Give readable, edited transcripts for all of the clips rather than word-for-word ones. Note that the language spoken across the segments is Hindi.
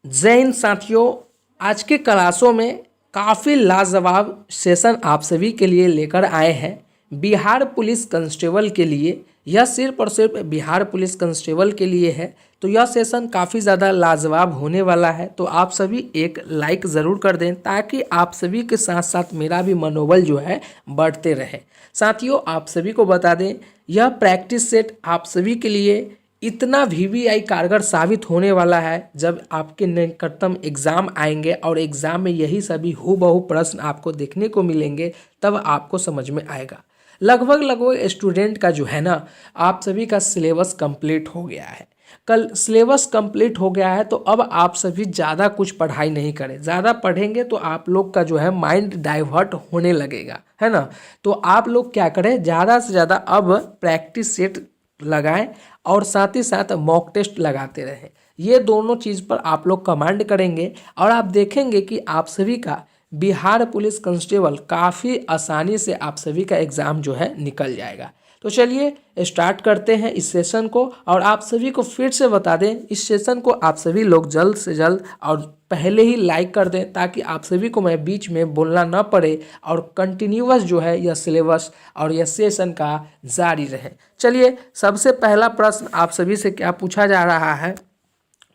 जय हिंद साथियों। आज के क्लासों में काफ़ी लाजवाब सेशन आप सभी के लिए लेकर आए हैं। बिहार पुलिस कांस्टेबल के लिए यह सिर्फ और सिर्फ बिहार पुलिस कांस्टेबल के लिए है। तो यह सेशन काफ़ी ज़्यादा लाजवाब होने वाला है। तो आप सभी एक लाइक ज़रूर कर दें ताकि आप सभी के साथ साथ मेरा भी मनोबल जो है बढ़ते रहे। साथियों, आप सभी को बता दें, यह प्रैक्टिस सेट आप सभी के लिए इतना वीवीआई कारगर साबित होने वाला है जब आपके निकटतम एग्ज़ाम आएंगे और एग्ज़ाम में यही सभी हूबहू प्रश्न आपको देखने को मिलेंगे, तब आपको समझ में आएगा। लगभग स्टूडेंट का जो है ना, आप सभी का सिलेबस कंप्लीट हो गया है। कल सिलेबस कंप्लीट हो गया है तो अब आप सभी ज़्यादा कुछ पढ़ाई नहीं करें। ज़्यादा पढ़ेंगे तो आप लोग का जो है माइंड डाइवर्ट होने लगेगा, है ना। तो आप लोग क्या करें, ज़्यादा से ज़्यादा अब प्रैक्टिस सेट लगाएं और साथ ही साथ मॉक टेस्ट लगाते रहें। ये दोनों चीज़ पर आप लोग कमांड करेंगे और आप देखेंगे कि आप सभी का बिहार पुलिस कांस्टेबल काफ़ी आसानी से आप सभी का एग्ज़ाम जो है निकल जाएगा। तो चलिए स्टार्ट करते हैं इस सेशन को। और आप सभी को फिर से बता दें, इस सेशन को आप सभी लोग जल्द से जल्द और पहले ही लाइक कर दें ताकि आप सभी को मैं बीच में बोलना ना पड़े और कंटिन्यूअस जो है यह सिलेबस और यह सेशन का जारी रहे। चलिए, सबसे पहला प्रश्न आप सभी से क्या पूछा जा रहा है।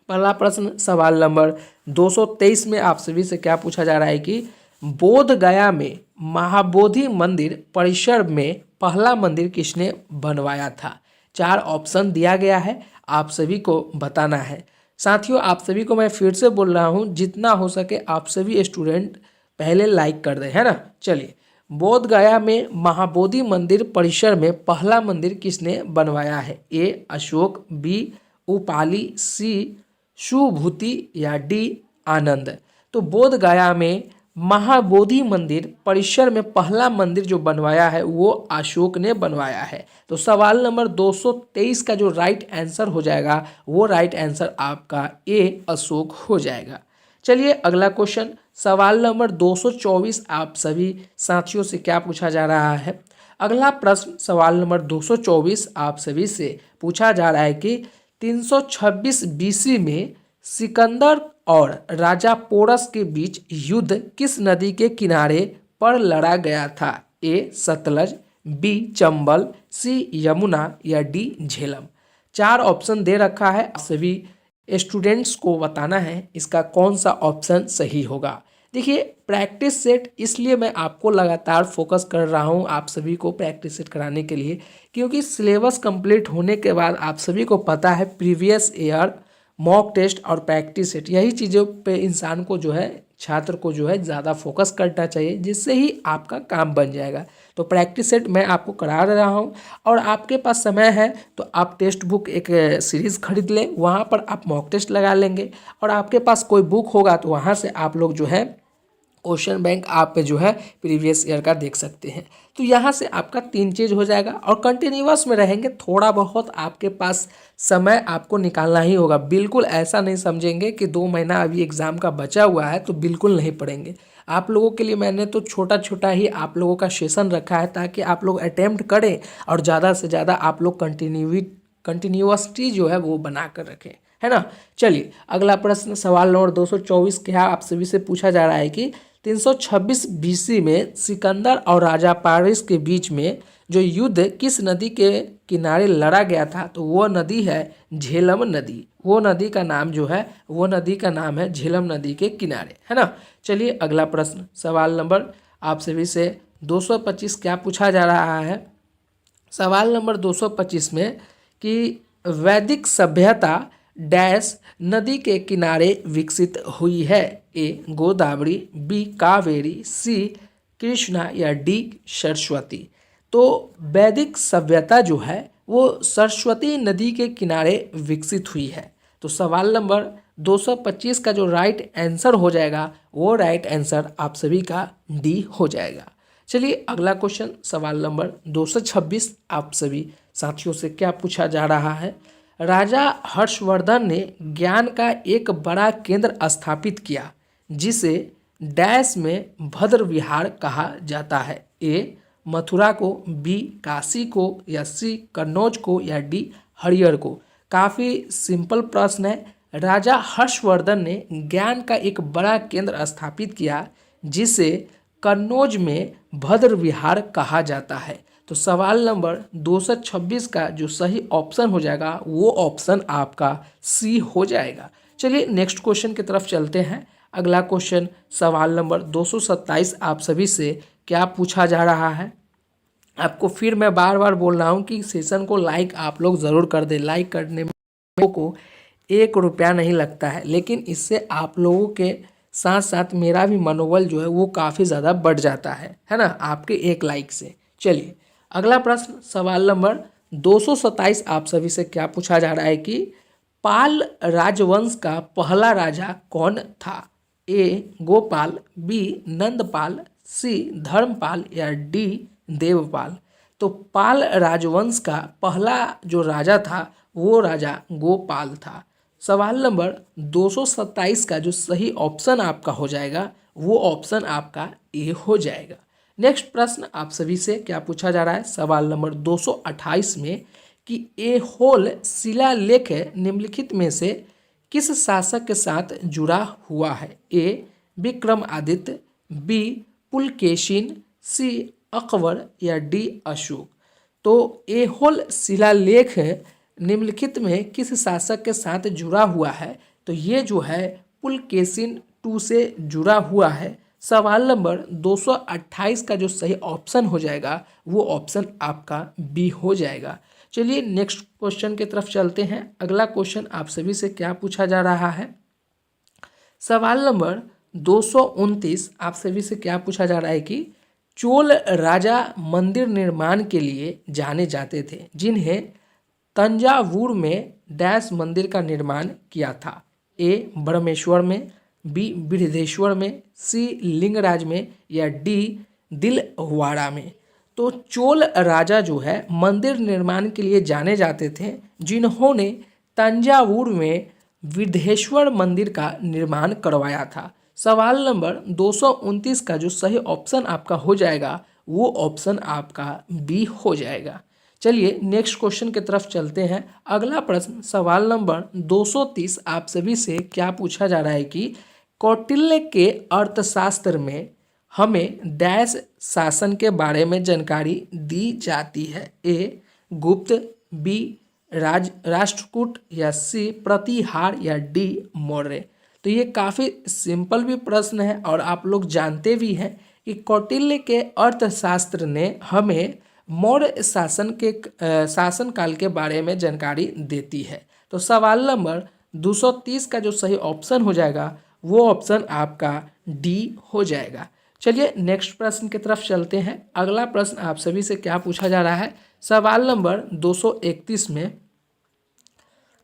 पहला प्रश्न सवाल नंबर 223 में आप सभी से क्या पूछा जा रहा है कि बोध गया में महाबोधि मंदिर परिसर में पहला मंदिर किसने बनवाया था। 4 ऑप्शन दिया गया है, आप सभी को बताना है। साथियों, आप सभी को मैं फिर से बोल रहा हूँ, जितना हो सके आप सभी स्टूडेंट पहले लाइक कर दें, है ना। चलिए, बोध गया में महाबोधि मंदिर परिसर में पहला मंदिर किसने बनवाया है। ए अशोक, बी उपाली, सी सुभूति या डी आनंद। तो बोध गया में महाबोधि मंदिर परिसर में पहला मंदिर जो बनवाया है वो अशोक ने बनवाया है। तो सवाल नंबर 223 का जो राइट आंसर हो जाएगा वो राइट आंसर आपका ए अशोक हो जाएगा। चलिए अगला क्वेश्चन, सवाल नंबर 224 आप सभी साथियों से क्या पूछा जा रहा है। अगला प्रश्न सवाल नंबर 224 आप सभी से पूछा जा रहा है कि 326 बीसी में सिकंदर और राजा पोरस के बीच युद्ध किस नदी के किनारे पर लड़ा गया था। ए सतलज, बी चंबल, सी यमुना या डी झेलम। 4 ऑप्शन दे रखा है, सभी स्टूडेंट्स को बताना है इसका कौन सा ऑप्शन सही होगा। देखिए, प्रैक्टिस सेट इसलिए मैं आपको लगातार फोकस कर रहा हूँ आप सभी को प्रैक्टिस सेट कराने के लिए, क्योंकि सिलेबस कंप्लीट होने के बाद आप सभी को पता है प्रीवियस ईयर मॉक टेस्ट और प्रैक्टिस सेट, यही चीज़ों पे इंसान को जो है, छात्र को जो है ज़्यादा फोकस करना चाहिए, जिससे ही आपका काम बन जाएगा। तो प्रैक्टिस सेट मैं आपको करा रहा हूँ और आपके पास समय है तो आप टेक्स्ट बुक एक सीरीज़ खरीद लें, वहाँ पर आप मॉक टेस्ट लगा लेंगे। और आपके पास कोई बुक होगा तो वहाँ से आप लोग जो है क्वेश्चन बैंक आप पे जो है प्रीवियस ईयर का देख सकते हैं। तो यहाँ से आपका 3 चीज़ हो जाएगा और कंटिन्यूअस में रहेंगे, थोड़ा बहुत आपके पास समय आपको निकालना ही होगा। बिल्कुल ऐसा नहीं समझेंगे कि 2 महीना अभी एग्ज़ाम का बचा हुआ है तो बिल्कुल नहीं पढ़ेंगे। आप लोगों के लिए मैंने तो छोटा छोटा ही आप लोगों का सेशन रखा है ताकि आप लोग अटेम्प्ट करें और ज़्यादा से ज़्यादा आप लोग कंटिन्यूअसटी जो है वो बना कर रखें, है ना। चलिए अगला प्रश्न सवाल नंबर 224 क्या आप सभी से पूछा जा रहा है कि 326 बीसी में सिकंदर और राजा पारस के बीच में जो युद्ध किस नदी के किनारे लड़ा गया था। तो वो नदी है झेलम नदी। वो नदी का नाम जो है, वो नदी का नाम है झेलम नदी के किनारे, है ना। चलिए अगला प्रश्न सवाल नंबर आप सभी से 225 क्या पूछा जा रहा है। सवाल नंबर 225 में कि वैदिक सभ्यता डैश नदी के किनारे विकसित हुई है। ए गोदावरी, बी कावेरी, सी कृष्णा या डी सरस्वती। तो वैदिक सभ्यता जो है वो सरस्वती नदी के किनारे विकसित हुई है। तो सवाल नंबर 225 का जो राइट आंसर हो जाएगा वो राइट आंसर आप सभी का डी हो जाएगा। चलिए अगला क्वेश्चन सवाल नंबर 226 आप सभी साथियों से क्या पूछा जा रहा है। राजा हर्षवर्धन ने ज्ञान का एक बड़ा केंद्र स्थापित किया जिसे डैश में भद्र विहार कहा जाता है। ए मथुरा को, बी काशी को या सी कन्नौज को या डी हरिहर को। काफ़ी सिंपल प्रश्न है, राजा हर्षवर्धन ने ज्ञान का एक बड़ा केंद्र स्थापित किया जिसे कन्नौज में भद्र विहार कहा जाता है। तो सवाल नंबर 226 का जो सही ऑप्शन हो जाएगा वो ऑप्शन आपका सी हो जाएगा। चलिए नेक्स्ट क्वेश्चन की तरफ चलते हैं। अगला क्वेश्चन सवाल नंबर 227 आप सभी से क्या पूछा जा रहा है। आपको फिर मैं बार बार बोल रहा हूँ कि सेशन को लाइक आप लोग ज़रूर कर दें। लाइक करने में को 1 रुपया नहीं लगता है, लेकिन इससे आप लोगों के साथ साथ मेरा भी मनोबल जो है वो काफ़ी ज़्यादा बढ़ जाता है ना, आपके 1 लाइक से। चलिए अगला प्रश्न सवाल नंबर 227 आप सभी से क्या पूछा जा रहा है कि पाल राजवंश का पहला राजा कौन था। ए गोपाल, बी नंदपाल, सी धर्मपाल या डी देवपाल। तो पाल राजवंश का पहला जो राजा था वो राजा गोपाल था। सवाल नंबर 227 का जो सही ऑप्शन आपका हो जाएगा वो ऑप्शन आपका ए हो जाएगा। नेक्स्ट प्रश्न आप सभी से क्या पूछा जा रहा है सवाल नंबर 228 में कि ऐहोल शिलालेख निम्नलिखित में से किस शासक के साथ जुड़ा हुआ है। ए विक्रमादित्य, बी पुलकेशिन, सी अकबर या डी अशोक। तो ऐहोल शिलालेख निम्नलिखित में किस शासक के साथ जुड़ा हुआ है, तो ये जो है पुलकेशिन II से जुड़ा हुआ है। सवाल नंबर 228 का जो सही ऑप्शन हो जाएगा वो ऑप्शन आपका बी हो जाएगा। चलिए नेक्स्ट क्वेश्चन की तरफ चलते हैं। अगला क्वेश्चन आप सभी से क्या पूछा जा रहा है सवाल नंबर 229 आप सभी से क्या पूछा जा रहा है कि चोल राजा मंदिर निर्माण के लिए जाने जाते थे जिन्हें तंजावुर में डैश मंदिर का निर्माण किया था। ए ब्रह्मेश्वर में, बी बृहदेश्वर में, सी लिंगराज में या डी दिलवाड़ा में। तो चोल राजा जो है मंदिर निर्माण के लिए जाने जाते थे जिन्होंने तंजावुर में बृहदेश्वर मंदिर का निर्माण करवाया था। सवाल नंबर 229 का जो सही ऑप्शन आपका हो जाएगा वो ऑप्शन आपका बी हो जाएगा। चलिए नेक्स्ट क्वेश्चन की तरफ चलते हैं। अगला प्रश्न सवाल नंबर 230 आप सभी से क्या पूछा जा रहा है कि कौटिल्य के अर्थशास्त्र में हमें डैश शासन के बारे में जानकारी दी जाती है। ए गुप्त, बी राष्ट्रकूट या सी प्रतिहार या डी मौर्य। तो ये काफ़ी सिंपल भी प्रश्न है और आप लोग जानते भी हैं कि कौटिल्य के अर्थशास्त्र ने हमें मौर्य शासन काल के बारे में जानकारी देती है। तो सवाल नंबर 230 का जो सही ऑप्शन हो जाएगा वो ऑप्शन आपका डी हो जाएगा। चलिए नेक्स्ट प्रश्न की तरफ चलते हैं। अगला प्रश्न आप सभी से क्या पूछा जा रहा है सवाल नंबर 231 में।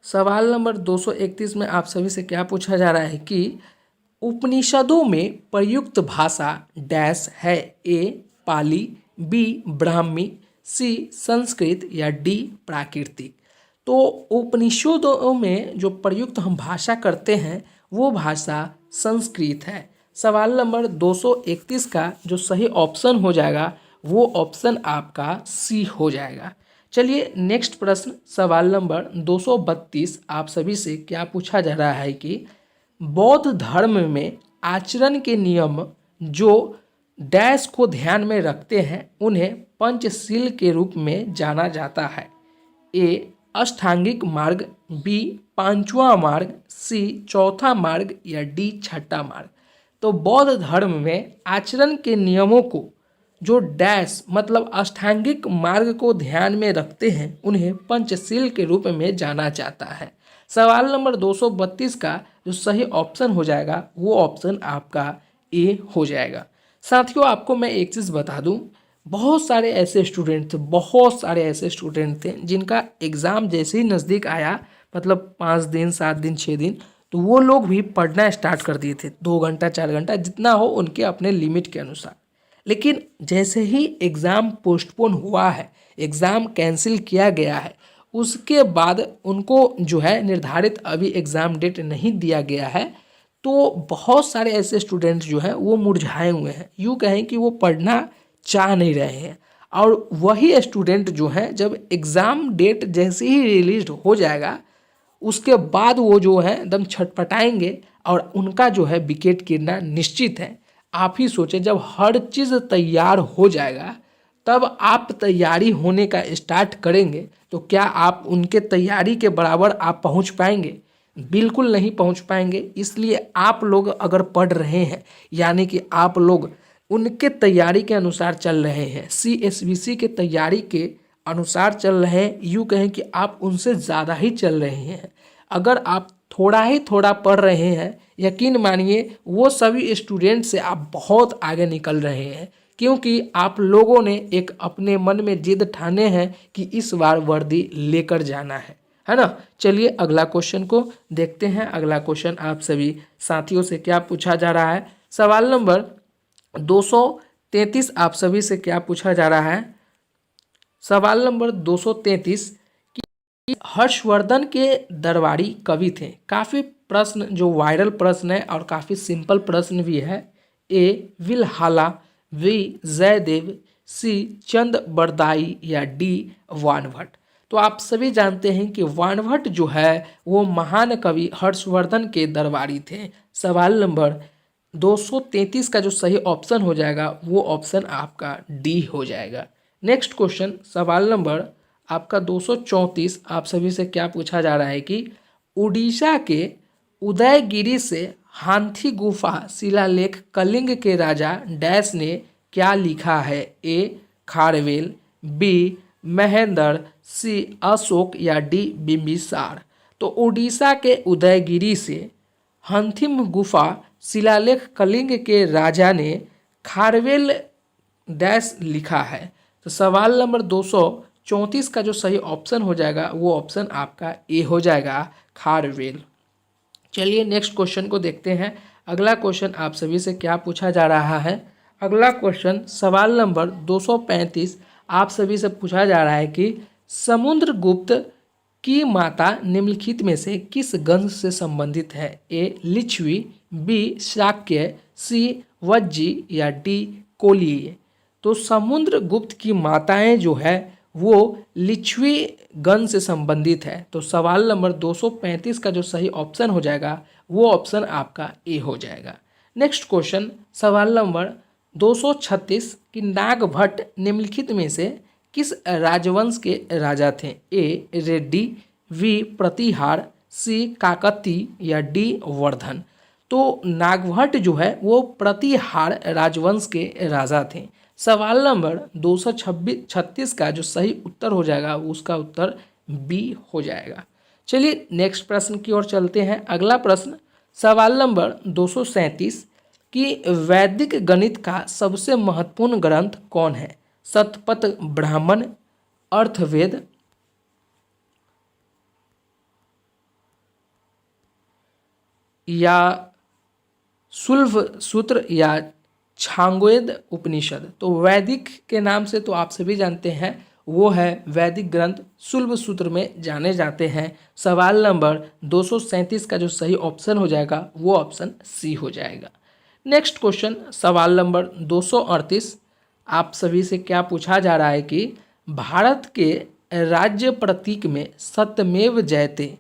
सवाल नंबर 231 में आप सभी से क्या पूछा जा रहा है कि उपनिषदों में प्रयुक्त भाषा डैश है। ए पाली, बी ब्राह्मी, सी संस्कृत या डी प्राकृतिक। तो उपनिषदों में जो प्रयुक्त हम भाषा करते हैं वो भाषा संस्कृत है। सवाल नंबर 231 का जो सही ऑप्शन हो जाएगा वो ऑप्शन आपका सी हो जाएगा। चलिए नेक्स्ट प्रश्न सवाल नंबर 232 आप सभी से क्या पूछा जा रहा है कि बौद्ध धर्म में आचरण के नियम जो डैश को ध्यान में रखते हैं उन्हें पंचशील के रूप में जाना जाता है। ए अष्टांगिक मार्ग, बी पांचवा मार्ग, सी चौथा मार्ग या डी छठा मार्ग। तो बौद्ध धर्म में आचरण के नियमों को जो डैश मतलब अष्टांगिक मार्ग को ध्यान में रखते हैं उन्हें पंचशील के रूप में जाना जाता है। सवाल नंबर 232 का जो सही ऑप्शन हो जाएगा वो ऑप्शन आपका ए हो जाएगा। साथियों आपको मैं एक चीज़ बता दूं, बहुत सारे ऐसे स्टूडेंट थे जिनका एग्ज़ाम जैसे ही नज़दीक आया मतलब 5 दिन 7 दिन 6 दिन तो वो लोग भी पढ़ना स्टार्ट कर दिए थे 2 घंटा 4 घंटा जितना हो उनके अपने लिमिट के अनुसार। लेकिन जैसे ही एग्ज़ाम पोस्टपोन हुआ है, एग्ज़ाम कैंसिल किया गया है, उसके बाद उनको जो है निर्धारित अभी एग्ज़ाम डेट नहीं दिया गया है। तो बहुत सारे ऐसे स्टूडेंट्स जो हैं वो मुरझाए हुए हैं, यूँ कहें कि वो पढ़ना चाह नहीं रहे हैं। और वही स्टूडेंट जो हैं जब एग्ज़ाम डेट जैसे ही रिलीज हो जाएगा उसके बाद वो जो है एकदम छटपटाएंगे और उनका जो है विकेट गिरना निश्चित है। आप ही सोचें, जब हर चीज़ तैयार हो जाएगा तब आप तैयारी होने का स्टार्ट करेंगे तो क्या आप उनके तैयारी के बराबर आप पहुंच पाएंगे? बिल्कुल नहीं पहुंच पाएंगे। इसलिए आप लोग अगर पढ़ रहे हैं यानी कि आप लोग उनके तैयारी के अनुसार चल रहे हैं, CSBC के तैयारी के अनुसार चल रहे हैं, यूँ कहें कि आप उनसे ज़्यादा ही चल रहे हैं। अगर आप थोड़ा ही थोड़ा पढ़ रहे हैं, यकीन मानिए वो सभी स्टूडेंट से आप बहुत आगे निकल रहे हैं, क्योंकि आप लोगों ने एक अपने मन में जिद ठाने हैं कि इस बार वर्दी लेकर जाना है ना। चलिए अगला क्वेश्चन को देखते हैं। अगला क्वेश्चन आप सभी साथियों से क्या पूछा जा रहा है? सवाल नंबर 233 आप सभी से क्या पूछा जा रहा है? सवाल नंबर 233 कि हर्षवर्धन के दरबारी कवि थे। काफ़ी प्रश्न जो वायरल प्रश्न है और काफ़ी सिंपल प्रश्न भी है। ए विल्हाला, बी जयदेव, सी चंद बरदाई या डी वानभट्ट। तो आप सभी जानते हैं कि वानभट्ट जो है वो महान कवि हर्षवर्धन के दरबारी थे। सवाल नंबर 233 का जो सही ऑप्शन हो जाएगा वो ऑप्शन आपका डी हो जाएगा। नेक्स्ट क्वेश्चन सवाल नंबर आपका 234 आप सभी से क्या पूछा जा रहा है कि उड़ीसा के उदयगिरी से हाथी गुफा शिलालेख कलिंग के राजा डैश ने क्या लिखा है? ए खारवेल, बी महेंद्र, सी अशोक या डी बिंबिसार। तो उड़ीसा के उदयगिरी से हंथिम गुफा शिलालेख कलिंग के राजा ने खारवेल डैश लिखा है। तो सवाल नंबर 234 का जो सही ऑप्शन हो जाएगा वो ऑप्शन आपका ए हो जाएगा, खारवेल। चलिए नेक्स्ट क्वेश्चन को देखते हैं। अगला क्वेश्चन आप सभी से क्या पूछा जा रहा है? अगला क्वेश्चन सवाल नंबर 235 आप सभी से पूछा जा रहा है कि समुद्रगुप्त की माता निम्नलिखित में से किस गंज से संबंधित है? ए लिच्छवी, बी शाक्य, सी वज्जी या डी कोलीय। तो समुद्रगुप्त की माताएं जो है वो लिच्छवी गण से संबंधित है। तो सवाल नंबर 235 का जो सही ऑप्शन हो जाएगा वो ऑप्शन आपका ए हो जाएगा। नेक्स्ट क्वेश्चन सवाल नंबर 236 कि नागभट्ट निम्नलिखित में से किस राजवंश के राजा थे? ए रेड्डी, बी प्रतिहार, सी काकती या डी वर्धन। तो नागभट्ट जो है वो प्रतिहार राजवंश के राजा थे। सवाल नंबर 236 का जो सही उत्तर हो जाएगा उसका उत्तर बी हो जाएगा। चलिए नेक्स्ट प्रश्न की ओर चलते हैं। अगला प्रश्न सवाल नंबर 237 कि वैदिक गणित का सबसे महत्वपूर्ण ग्रंथ कौन है? शतपथ ब्राह्मण, अर्थवेद, या शुल्भ सूत्र या छांगवेद उपनिषद। तो वैदिक के नाम से तो आप सभी जानते हैं वो है वैदिक ग्रंथ शुल्भ सूत्र में जाने जाते हैं। सवाल नंबर 237 का जो सही ऑप्शन हो जाएगा वो ऑप्शन सी हो जाएगा। नेक्स्ट क्वेश्चन सवाल नंबर 238 आप सभी से क्या पूछा जा रहा है कि भारत के राज्य प्रतीक में सत्यमेव जयते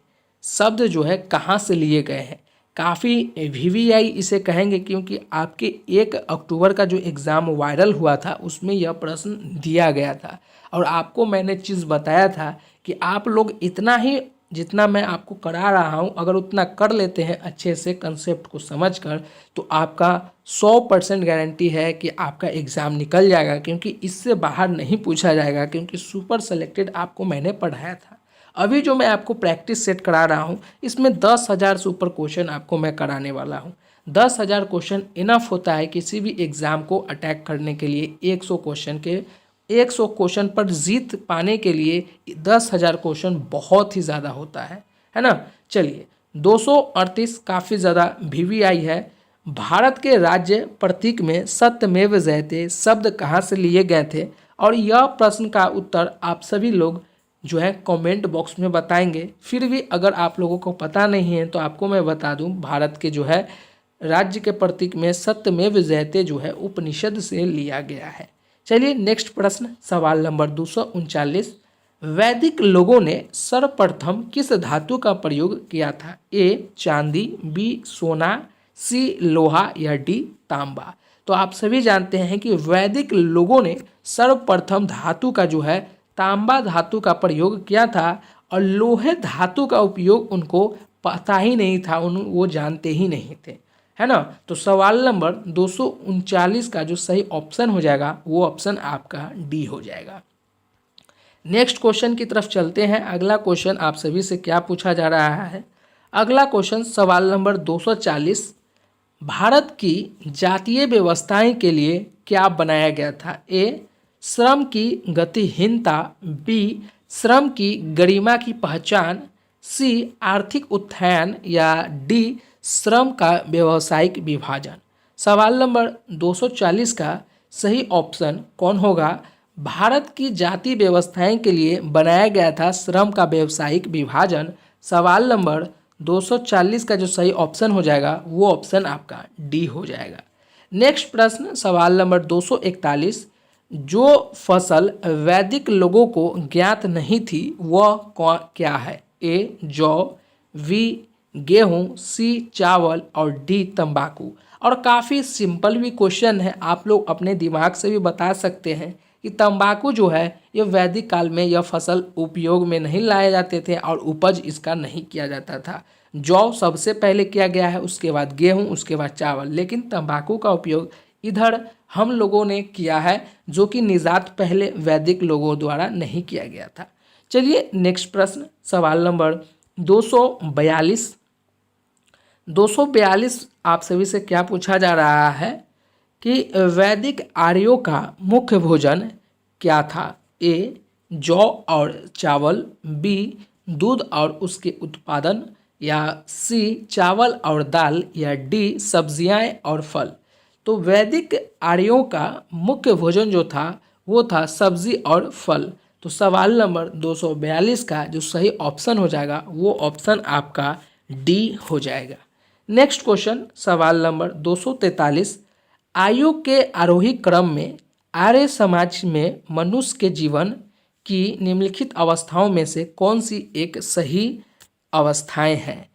शब्द जो है कहाँ से लिए गए हैं? काफ़ी VVI इसे कहेंगे क्योंकि आपके 1 अक्टूबर का जो एग्ज़ाम वायरल हुआ था उसमें यह प्रश्न दिया गया था और आपको मैंने चीज़ बताया था कि आप लोग इतना ही जितना मैं आपको करा रहा हूं अगर उतना कर लेते हैं अच्छे से कंसेप्ट को समझकर तो आपका 100% गारंटी है कि आपका एग्ज़ाम निकल जाएगा, क्योंकि इससे बाहर नहीं पूछा जाएगा, क्योंकि सुपर सेलेक्टेड आपको मैंने पढ़ाया था। अभी जो मैं आपको प्रैक्टिस सेट करा रहा हूँ इसमें 10,000 से ऊपर क्वेश्चन आपको मैं कराने वाला हूँ। 10,000 क्वेश्चन इनफ होता है किसी भी एग्ज़ाम को अटैक करने के लिए। 100 क्वेश्चन पर जीत पाने के लिए 10,000 क्वेश्चन बहुत ही ज़्यादा होता है ना। चलिए 238 काफ़ी ज़्यादा VVI है। भारत के राज्य प्रतीक में सत्यमेव जयते शब्द कहाँ से लिए गए थे? और यह प्रश्न का उत्तर आप सभी लोग जो है कमेंट बॉक्स में बताएंगे। फिर भी अगर आप लोगों को पता नहीं है तो आपको मैं बता दूं, भारत के जो है राज्य के प्रतीक में सत्यमेव जयते जो है उपनिषद से लिया गया है। चलिए नेक्स्ट प्रश्न सवाल नंबर 239 वैदिक लोगों ने सर्वप्रथम किस धातु का प्रयोग किया था? ए चांदी, बी सोना, सी लोहा या डी तांबा। तो आप सभी जानते हैं कि वैदिक लोगों ने सर्वप्रथम धातु का जो है तांबा धातु का प्रयोग किया था और लोहे धातु का उपयोग उनको पता ही नहीं था, वो जानते ही नहीं थे, है ना। तो सवाल नंबर 239 का जो सही ऑप्शन हो जाएगा वो ऑप्शन आपका डी हो जाएगा। नेक्स्ट क्वेश्चन की तरफ चलते हैं। अगला क्वेश्चन आप सभी से क्या पूछा जा रहा है? अगला क्वेश्चन सवाल नंबर 240, भारत की जातीय व्यवस्थाएं के लिए क्या बनाया गया था? ए श्रम की गतिहीनता, बी श्रम की गरिमा की पहचान, सी आर्थिक उत्थान या डी श्रम का व्यावसायिक विभाजन। सवाल नंबर 240 का सही ऑप्शन कौन होगा? भारत की जाति व्यवस्थाएं के लिए बनाया गया था श्रम का व्यावसायिक विभाजन। सवाल नंबर 240 का जो सही ऑप्शन हो जाएगा वो ऑप्शन आपका डी हो जाएगा। नेक्स्ट प्रश्न सवाल नंबर 241, जो फसल वैदिक लोगों को ज्ञात नहीं थी वह क्या है? ए जौ, बी गेहूँ, सी चावल और डी तंबाकू। और काफ़ी सिंपल भी क्वेश्चन है, आप लोग अपने दिमाग से भी बता सकते हैं कि तंबाकू जो है ये वैदिक काल में यह फसल उपयोग में नहीं लाए जाते थे और उपज इसका नहीं किया जाता था। जौ सबसे पहले किया गया है, उसके बाद गेहूं, उसके बाद चावल, लेकिन तंबाकू का उपयोग इधर हम लोगों ने किया है जो कि निजात पहले वैदिक लोगों द्वारा नहीं किया गया था। चलिए नेक्स्ट प्रश्न सवाल नंबर 242 आप सभी से क्या पूछा जा रहा है कि वैदिक आर्यों का मुख्य भोजन क्या था? ए जौ और चावल, बी दूध और उसके उत्पादन, या सी चावल और दाल, या डी सब्जियां और फल। तो वैदिक आर्यों का मुख्य भोजन जो था वो था सब्जी और फल। तो सवाल नंबर 242 का जो सही ऑप्शन हो जाएगा वो ऑप्शन आपका डी हो जाएगा। नेक्स्ट क्वेश्चन सवाल नंबर 243, आयु के आरोही क्रम में आर्य समाज में मनुष्य के जीवन की निम्नलिखित अवस्थाओं में से कौन सी एक सही अवस्थाएं हैं?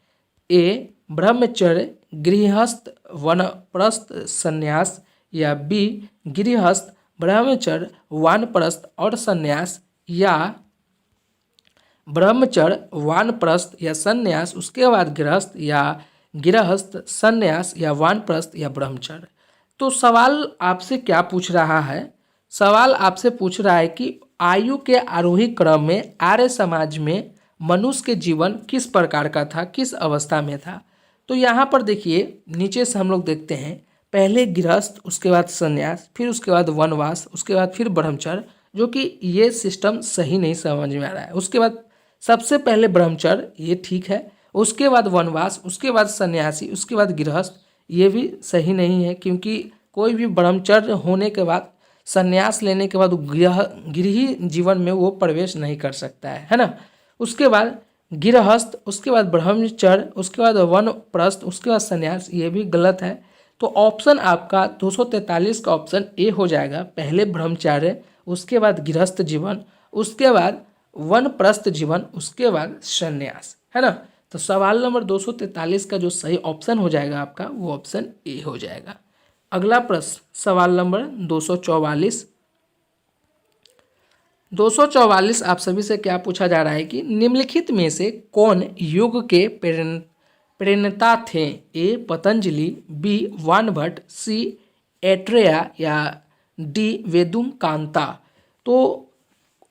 ए ब्रह्मचर्य, गृहस्थ, वानप्रस्थ, संन्यास, या बी गृहस्थ, ब्रह्मचर्य, वानप्रस्थ और संन्यास, या ब्रह्मचर्य, वानप्रस्थ या संन्यास, उसके बाद गृहस्थ, या गृहस्थ, संन्यास, या वानप्रस्थ या ब्रह्मचर्य। तो सवाल आपसे क्या पूछ रहा है? सवाल आपसे पूछ रहा है कि आयु के आरोही क्रम में आर्य समाज में मनुष्य के जीवन किस प्रकार का था, किस अवस्था में था। तो यहाँ पर देखिए नीचे से हम लोग देखते हैं, पहले गृहस्थ, उसके बाद संन्यास, फिर उसके बाद वनवास, उसके बाद फिर ब्रह्मचर्य, जो कि ये सिस्टम सही नहीं समझ में आ रहा है। उसके बाद सबसे पहले ब्रह्मचर्य, ये ठीक है, उसके बाद वनवास, उसके बाद सन्यासी, उसके बाद गृहस्थ, ये भी सही नहीं है, क्योंकि कोई भी ब्रह्मचर्य होने के बाद संन्यास लेने के बाद गृही जीवन में वो प्रवेश नहीं कर सकता है ना। उसके बाद गृहस्थ, उसके बाद ब्रह्मचर्य, उसके बाद वानप्रस्थ, उसके बाद संन्यास, ये भी गलत है। तो ऑप्शन आपका 243 का ऑप्शन ए हो जाएगा, पहले ब्रह्मचर्य, उसके बाद गृहस्थ जीवन, उसके बाद वानप्रस्थ जीवन, उसके बाद संन्यास, है ना। तो सवाल नंबर 243 का जो सही ऑप्शन हो जाएगा आपका वो ऑप्शन ए हो जाएगा। अगला प्रश्न सवाल नंबर 244 आप सभी से क्या पूछा जा रहा है कि निम्नलिखित में से कौन योग के प्रेरणा थे? ए पतंजलि, बी वानभट्ट, सी एट्रेया, या डी वेदुकांता। तो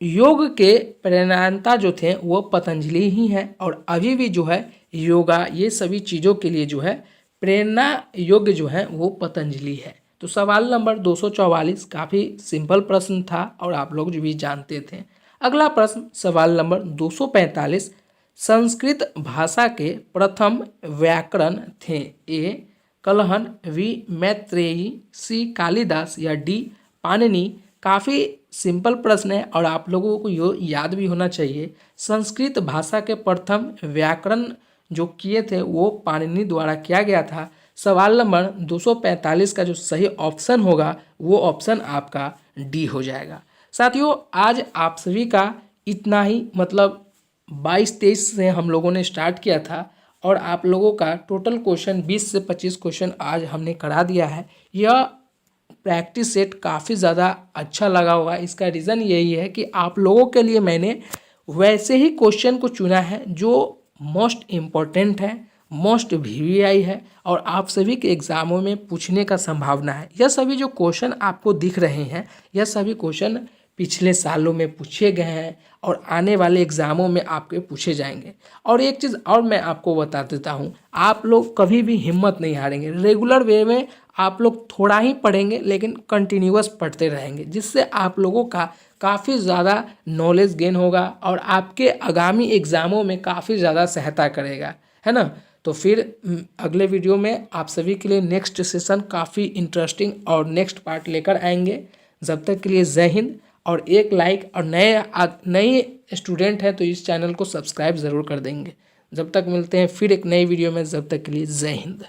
योग के प्रेरणाता जो थे वो पतंजलि ही हैं और अभी भी जो है योगा ये सभी चीज़ों के लिए जो है प्रेरणा योग जो है वो पतंजलि है। तो सवाल नंबर 244 काफ़ी सिंपल प्रश्न था और आप लोग जो भी जानते थे। अगला प्रश्न सवाल नंबर 245, संस्कृत भाषा के प्रथम व्याकरण थे? ए कलहन, बी मैत्रेयी, सी कालिदास, या डी पाणिनि। काफ़ी सिंपल प्रश्न है और आप लोगों को याद भी होना चाहिए। संस्कृत भाषा के प्रथम व्याकरण जो किए थे वो पाणिनि द्वारा किया गया था। सवाल नंबर 245 का जो सही ऑप्शन होगा वो ऑप्शन आपका डी हो जाएगा। साथियों आज आप सभी का इतना ही, मतलब 22-23 से हम लोगों ने स्टार्ट किया था और आप लोगों का टोटल क्वेश्चन 20 से 25 क्वेश्चन आज हमने करा दिया है। यह प्रैक्टिस सेट काफ़ी ज़्यादा अच्छा लगा होगा। इसका रीज़न यही है कि आप लोगों के लिए मैंने वैसे ही क्वेश्चन को चुना है जो मोस्ट इम्पॉर्टेंट है, मोस्ट वीवीआई है और आप सभी के एग्ज़ामों में पूछने का संभावना है। यह सभी जो क्वेश्चन आपको दिख रहे हैं, यह सभी क्वेश्चन पिछले सालों में पूछे गए हैं और आने वाले एग्ज़ामों में आपके पूछे जाएंगे। और एक चीज़ और मैं आपको बता देता हूँ, आप लोग कभी भी हिम्मत नहीं हारेंगे। रेगुलर वे में आप लोग थोड़ा ही पढ़ेंगे लेकिन कंटिन्यूअस पढ़ते रहेंगे, जिससे आप लोगों का काफ़ी ज़्यादा नॉलेज गेन होगा और आपके आगामी एग्ज़ामों में काफ़ी ज़्यादा सहायता करेगा, है ना। तो फिर अगले वीडियो में आप सभी के लिए नेक्स्ट सेशन काफ़ी इंटरेस्टिंग और नेक्स्ट पार्ट लेकर आएंगे। जब तक के लिए जय हिंद। और एक लाइक, और नए स्टूडेंट हैं तो इस चैनल को सब्सक्राइब ज़रूर कर देंगे। जब तक मिलते हैं फिर एक नई वीडियो में, जब तक के लिए जय हिंद।